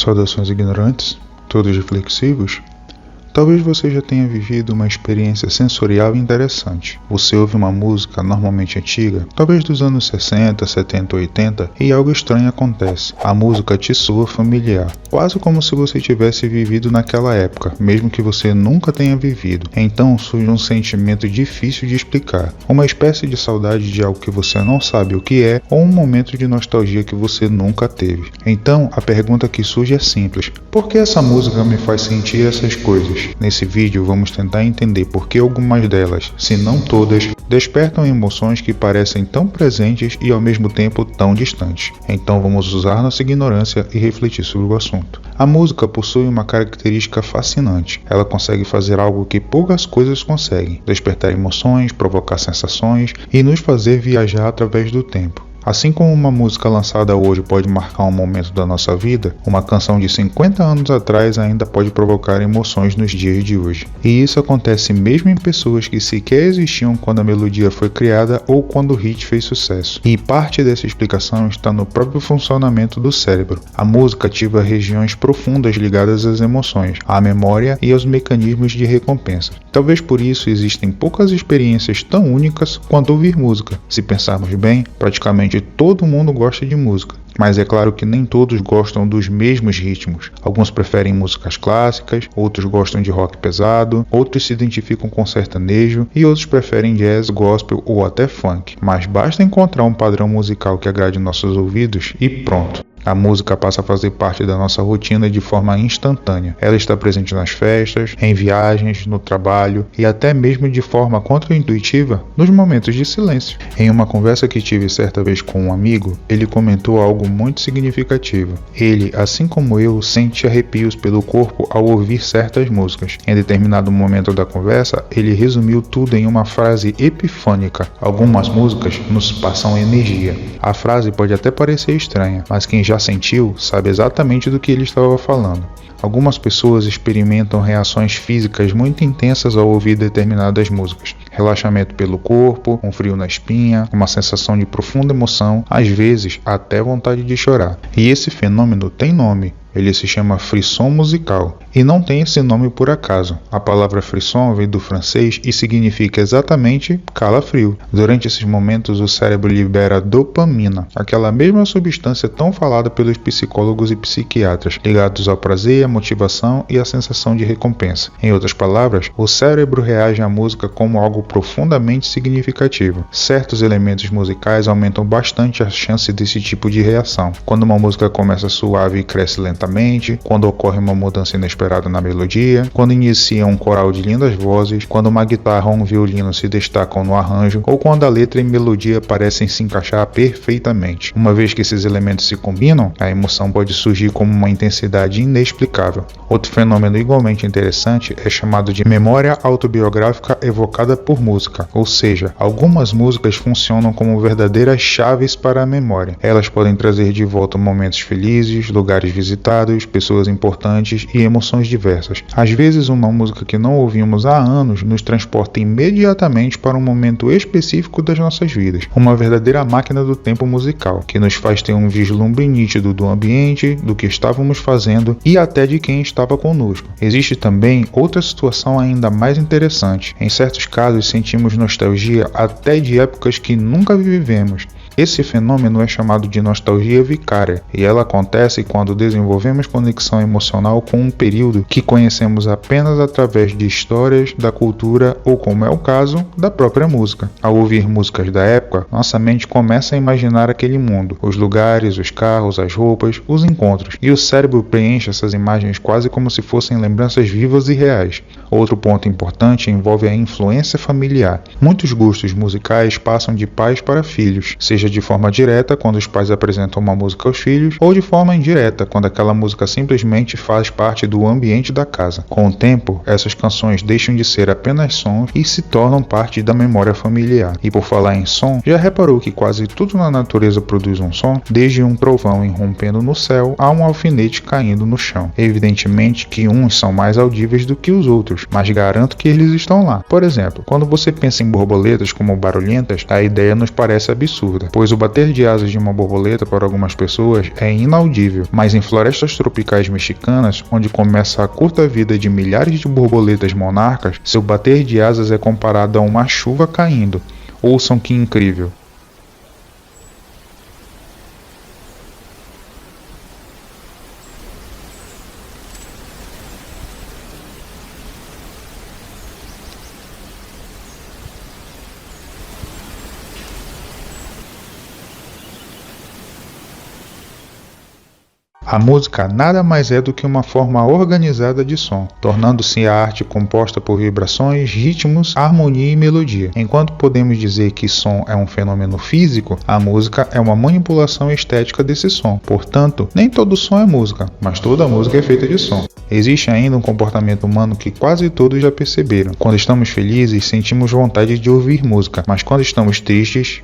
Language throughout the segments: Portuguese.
Saudações ignorantes, todos reflexivos. Talvez você já tenha vivido uma experiência sensorial interessante. Você ouve uma música normalmente antiga, talvez dos anos 60, 70, 80, e algo estranho acontece. A música te soa familiar, quase como se você tivesse vivido naquela época, mesmo que você nunca tenha vivido. Então surge um sentimento difícil de explicar, uma espécie de saudade de algo que você não sabe o que é, ou um momento de nostalgia que você nunca teve. Então a pergunta que surge é simples: por que essa música me faz sentir essas coisas? Nesse vídeo vamos tentar entender por que algumas delas, se não todas, despertam emoções que parecem tão presentes e ao mesmo tempo tão distantes. Então vamos usar nossa ignorância e refletir sobre o assunto. A música possui uma característica fascinante. Ela consegue fazer algo que poucas coisas conseguem: despertar emoções, provocar sensações e nos fazer viajar através do tempo. Assim como uma música lançada hoje pode marcar um momento da nossa vida, uma canção de 50 anos atrás ainda pode provocar emoções nos dias de hoje. E isso acontece mesmo em pessoas que sequer existiam quando a melodia foi criada ou quando o hit fez sucesso. E parte dessa explicação está no próprio funcionamento do cérebro. A música ativa regiões profundas ligadas às emoções, à memória e aos mecanismos de recompensa. Talvez por isso existem poucas experiências tão únicas quanto ouvir música. Se pensarmos bem, praticamente todo mundo gosta de música, mas é claro que nem todos gostam dos mesmos ritmos. Alguns preferem músicas clássicas, outros gostam de rock pesado, outros se identificam com sertanejo e outros preferem jazz, gospel ou até funk. Mas basta encontrar um padrão musical que agrade nossos ouvidos e pronto. A música passa a fazer parte da nossa rotina de forma instantânea. Ela está presente nas festas, em viagens, no trabalho e até mesmo de forma contraintuitiva nos momentos de silêncio. Em uma conversa que tive certa vez com um amigo, ele comentou algo muito significativo. Ele, assim como eu, sente arrepios pelo corpo ao ouvir certas músicas. Em determinado momento da conversa, ele resumiu tudo em uma frase epifânica: algumas músicas nos passam energia. A frase pode até parecer estranha, mas quem já sentiu sabe exatamente do que ele estava falando. Algumas pessoas experimentam reações físicas muito intensas ao ouvir determinadas músicas. Relaxamento pelo corpo, um frio na espinha, uma sensação de profunda emoção, às vezes até vontade de chorar. E esse fenômeno tem nome. Ele se chama frisson musical. E não tem esse nome por acaso. A palavra frisson vem do francês e significa exatamente calafrio. Durante esses momentos o cérebro libera dopamina, aquela mesma substância tão falada pelos psicólogos e psiquiatras, ligados ao prazer, à motivação e à sensação de recompensa. Em outras palavras, o cérebro reage à música como algo profundamente significativo. Certos elementos musicais aumentam bastante a chance desse tipo de reação. Quando uma música começa suave e cresce lentamente, quando ocorre uma mudança inesperada na melodia, quando inicia um coral de lindas vozes, quando uma guitarra ou um violino se destacam no arranjo, ou quando a letra e melodia parecem se encaixar perfeitamente. Uma vez que esses elementos se combinam, a emoção pode surgir como uma intensidade inexplicável. Outro fenômeno igualmente interessante é chamado de memória autobiográfica evocada por música, ou seja, algumas músicas funcionam como verdadeiras chaves para a memória. Elas podem trazer de volta momentos felizes, lugares visitados, pessoas importantes e emoções diversas. Às vezes uma música que não ouvimos há anos nos transporta imediatamente para um momento específico das nossas vidas. Uma verdadeira máquina do tempo musical, que nos faz ter um vislumbre nítido do ambiente, do que estávamos fazendo e até de quem estava conosco. Existe também outra situação ainda mais interessante. Em certos casos sentimos nostalgia até de épocas que nunca vivemos. Esse fenômeno é chamado de nostalgia vicária, e ela acontece quando desenvolvemos conexão emocional com um período que conhecemos apenas através de histórias, da cultura ou, como é o caso, da própria música. Ao ouvir músicas da época, nossa mente começa a imaginar aquele mundo, os lugares, os carros, as roupas, os encontros, e o cérebro preenche essas imagens quase como se fossem lembranças vivas e reais. Outro ponto importante envolve a influência familiar. Muitos gostos musicais passam de pais para filhos, seja de forma direta, quando os pais apresentam uma música aos filhos, ou de forma indireta, quando aquela música simplesmente faz parte do ambiente da casa. Com o tempo, essas canções deixam de ser apenas sons e se tornam parte da memória familiar. E por falar em som, já reparou que quase tudo na natureza produz um som? Desde um trovão irrompendo no céu a um alfinete caindo no chão. Evidentemente que uns são mais audíveis do que os outros, mas garanto que eles estão lá. Por exemplo, quando você pensa em borboletas como barulhentas, a ideia nos parece absurda. pois o bater de asas de uma borboleta para algumas pessoas é inaudível, mas em florestas tropicais mexicanas, onde começa a curta vida de milhares de borboletas monarcas, seu bater de asas é comparado a uma chuva caindo. Ouçam que incrível! A música nada mais é do que uma forma organizada de som, tornando-se a arte composta por vibrações, ritmos, harmonia e melodia. Enquanto podemos dizer que som é um fenômeno físico, a música é uma manipulação estética desse som. Portanto, nem todo som é música, mas toda música é feita de som. Existe ainda um comportamento humano que quase todos já perceberam. Quando estamos felizes, sentimos vontade de ouvir música, mas quando estamos tristes,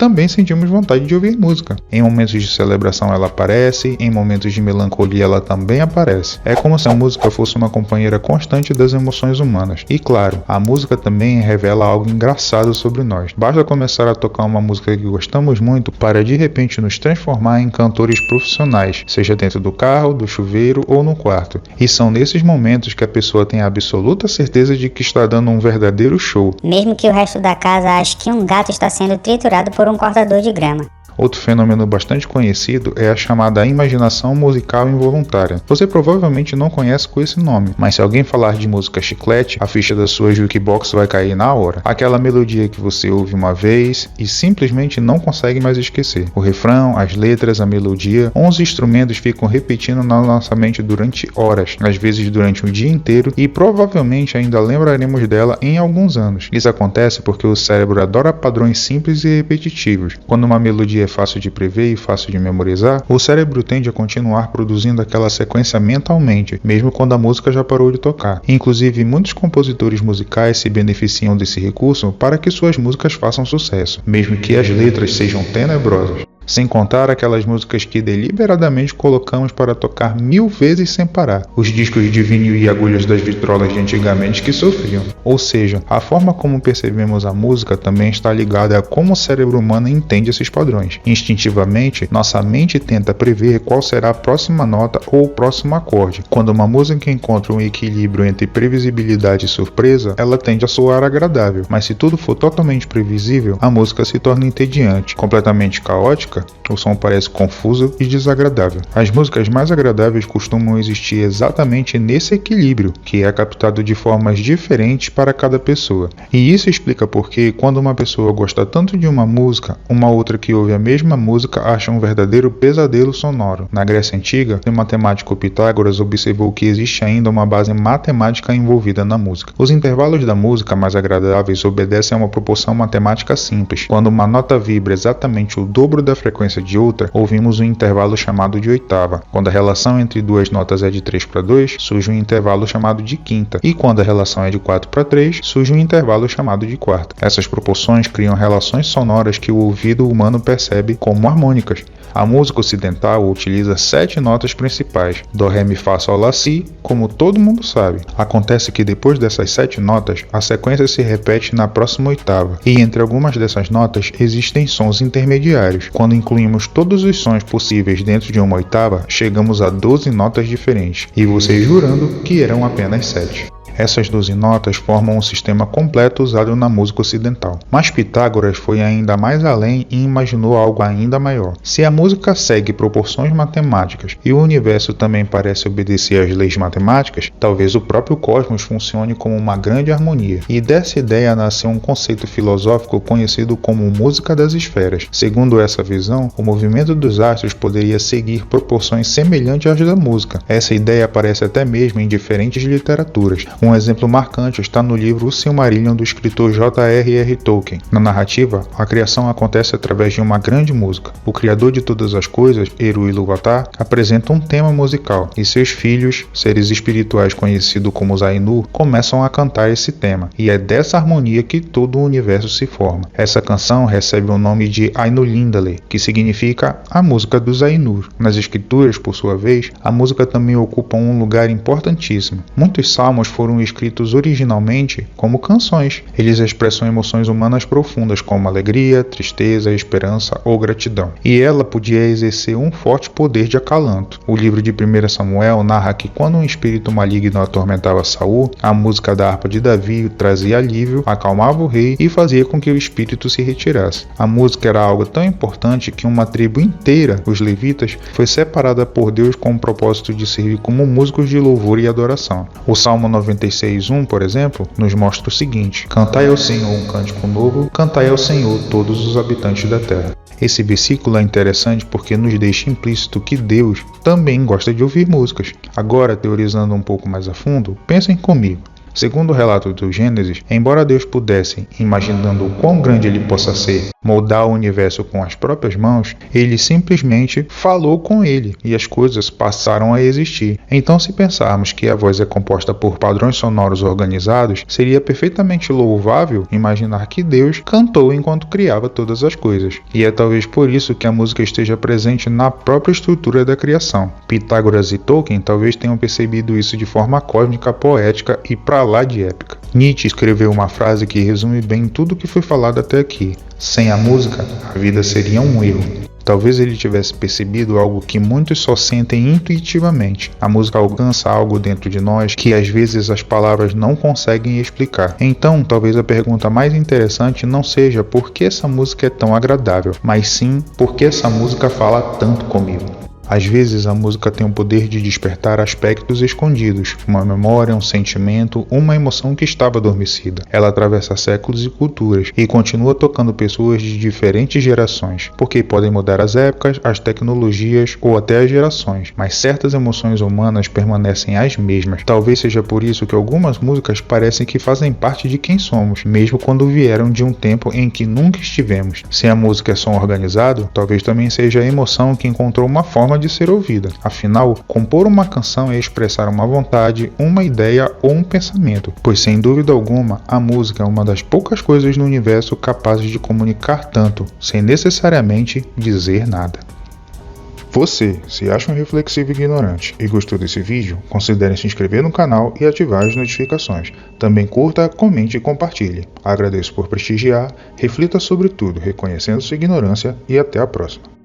também sentimos vontade de ouvir música. Em momentos de celebração ela aparece, em momentos de melancolia ela também aparece. É como se a música fosse uma companheira constante das emoções humanas. E claro, a música também revela algo engraçado sobre nós. Basta começar a tocar uma música que gostamos muito para de repente nos transformar em cantores profissionais, seja dentro do carro, do chuveiro ou no quarto. E são nesses momentos que a pessoa tem a absoluta certeza de que está dando um verdadeiro show. Mesmo que o resto da casa ache que um gato está sendo triturado por um cortador de grama. Outro fenômeno bastante conhecido é a chamada imaginação musical involuntária. Você provavelmente não conhece com esse nome, mas se alguém falar de música chiclete, a ficha da sua jukebox vai cair na hora. Aquela melodia que você ouve uma vez e simplesmente não consegue mais esquecer. O refrão, as letras, a melodia, 11 instrumentos ficam repetindo na nossa mente durante horas, às vezes durante um dia inteiro, e provavelmente ainda lembraremos dela em alguns anos. Isso acontece porque o cérebro adora padrões simples e repetitivos. Quando uma melodia é fácil de prever e fácil de memorizar, o cérebro tende a continuar produzindo aquela sequência mentalmente, mesmo quando a música já parou de tocar. Inclusive, muitos compositores musicais se beneficiam desse recurso para que suas músicas façam sucesso, mesmo que as letras sejam tenebrosas. Sem contar aquelas músicas que deliberadamente colocamos para tocar 1000 vezes sem parar. Os discos de vinil e agulhas das vitrolas de antigamente que sofriam. Ou seja, a forma como percebemos a música também está ligada a como o cérebro humano entende esses padrões. Instintivamente, nossa mente tenta prever qual será a próxima nota ou o próximo acorde. Quando uma música encontra um equilíbrio entre previsibilidade e surpresa, ela tende a soar agradável. Mas se tudo for totalmente previsível, a música se torna entediante, completamente caótica. O som parece confuso e desagradável. As músicas mais agradáveis costumam existir exatamente nesse equilíbrio, que é captado de formas diferentes para cada pessoa. E isso explica porque, quando uma pessoa gosta tanto de uma música, uma outra que ouve a mesma música acha um verdadeiro pesadelo sonoro. Na Grécia Antiga, o matemático Pitágoras observou que existe ainda uma base matemática envolvida na música. Os intervalos da música mais agradáveis obedecem a uma proporção matemática simples. Quando uma nota vibra exatamente o dobro da frequência de outra, ouvimos um intervalo chamado de oitava. Quando a relação entre duas notas é de 3:2, surge um intervalo chamado de quinta. E quando a relação é de 4:3, surge um intervalo chamado de quarta. Essas proporções criam relações sonoras que o ouvido humano percebe como harmônicas. A música ocidental utiliza 7 notas principais, Dó, Ré, Mi, Fá, Sol, Lá, Si, como todo mundo sabe. Acontece que depois dessas 7 notas, a sequência se repete na próxima oitava, e entre algumas dessas notas existem sons intermediários. Quando incluímos todos os sons possíveis dentro de uma oitava, chegamos a 12 notas diferentes, e vocês jurando que eram apenas 7. Essas 12 notas formam um sistema completo usado na música ocidental. Mas Pitágoras foi ainda mais além e imaginou algo ainda maior. Se a música segue proporções matemáticas e o universo também parece obedecer às leis matemáticas, talvez o próprio cosmos funcione como uma grande harmonia. E dessa ideia nasceu um conceito filosófico conhecido como música das esferas. Segundo essa visão, o movimento dos astros poderia seguir proporções semelhantes às da música. Essa ideia aparece até mesmo em diferentes literaturas. Um exemplo marcante está no livro O Silmarillion do escritor J.R.R. Tolkien. Na narrativa, a criação acontece através de uma grande música. O criador de todas as coisas, Eru Ilúvatar, apresenta um tema musical, e seus filhos, seres espirituais conhecidos como os Ainur, começam a cantar esse tema, e é dessa harmonia que todo o universo se forma. Essa canção recebe o nome de Ainulindale, que significa a música dos Ainur. Nas escrituras, por sua vez, a música também ocupa um lugar importantíssimo. Muitos salmos foram foram escritos originalmente como canções. Eles expressam emoções humanas profundas como alegria, tristeza, esperança ou gratidão. E ela podia exercer um forte poder de acalanto. O livro de 1 Samuel narra que quando um espírito maligno atormentava Saul, a música da harpa de Davi trazia alívio, acalmava o rei e fazia com que o espírito se retirasse. A música era algo tão importante que uma tribo inteira, os levitas, foi separada por Deus com o propósito de servir como músicos de louvor e adoração. O Salmo 96:1, por exemplo, nos mostra o seguinte: cantai ao Senhor um cântico novo, cantai ao Senhor todos os habitantes da terra. Esse versículo é interessante porque nos deixa implícito que Deus também gosta de ouvir músicas. Agora, teorizando um pouco mais a fundo, pensem comigo. Segundo o relato do Gênesis, embora Deus pudesse, imaginando o quão grande ele possa ser, moldar o universo com as próprias mãos, ele simplesmente falou com ele e as coisas passaram a existir. Então, se pensarmos que a voz é composta por padrões sonoros organizados, seria perfeitamente louvável imaginar que Deus cantou enquanto criava todas as coisas. E é talvez por isso que a música esteja presente na própria estrutura da criação. Pitágoras e Tolkien talvez tenham percebido isso de forma cósmica, poética e pra lá de épica. Nietzsche escreveu uma frase que resume bem tudo o que foi falado até aqui: sem a música, a vida seria um erro. Talvez ele tivesse percebido algo que muitos só sentem intuitivamente. A música alcança algo dentro de nós que às vezes as palavras não conseguem explicar. Então, talvez a pergunta mais interessante não seja por que essa música é tão agradável, mas sim por que essa música fala tanto comigo. Às vezes a música tem o poder de despertar aspectos escondidos, uma memória, um sentimento, uma emoção que estava adormecida. Ela atravessa séculos e culturas e continua tocando pessoas de diferentes gerações, porque podem mudar as épocas, as tecnologias ou até as gerações, mas certas emoções humanas permanecem as mesmas. Talvez seja por isso que algumas músicas parecem que fazem parte de quem somos, mesmo quando vieram de um tempo em que nunca estivemos. Se a música é som organizado, talvez também seja a emoção que encontrou uma forma de ser ouvida. Afinal, compor uma canção é expressar uma vontade, uma ideia ou um pensamento, pois sem dúvida alguma, a música é uma das poucas coisas no universo capazes de comunicar tanto, sem necessariamente dizer nada. Você, se acha um reflexivo e ignorante e gostou desse vídeo, considere se inscrever no canal e ativar as notificações. Também curta, comente e compartilhe. Agradeço por prestigiar, reflita sobre tudo, reconhecendo sua ignorância e até a próxima.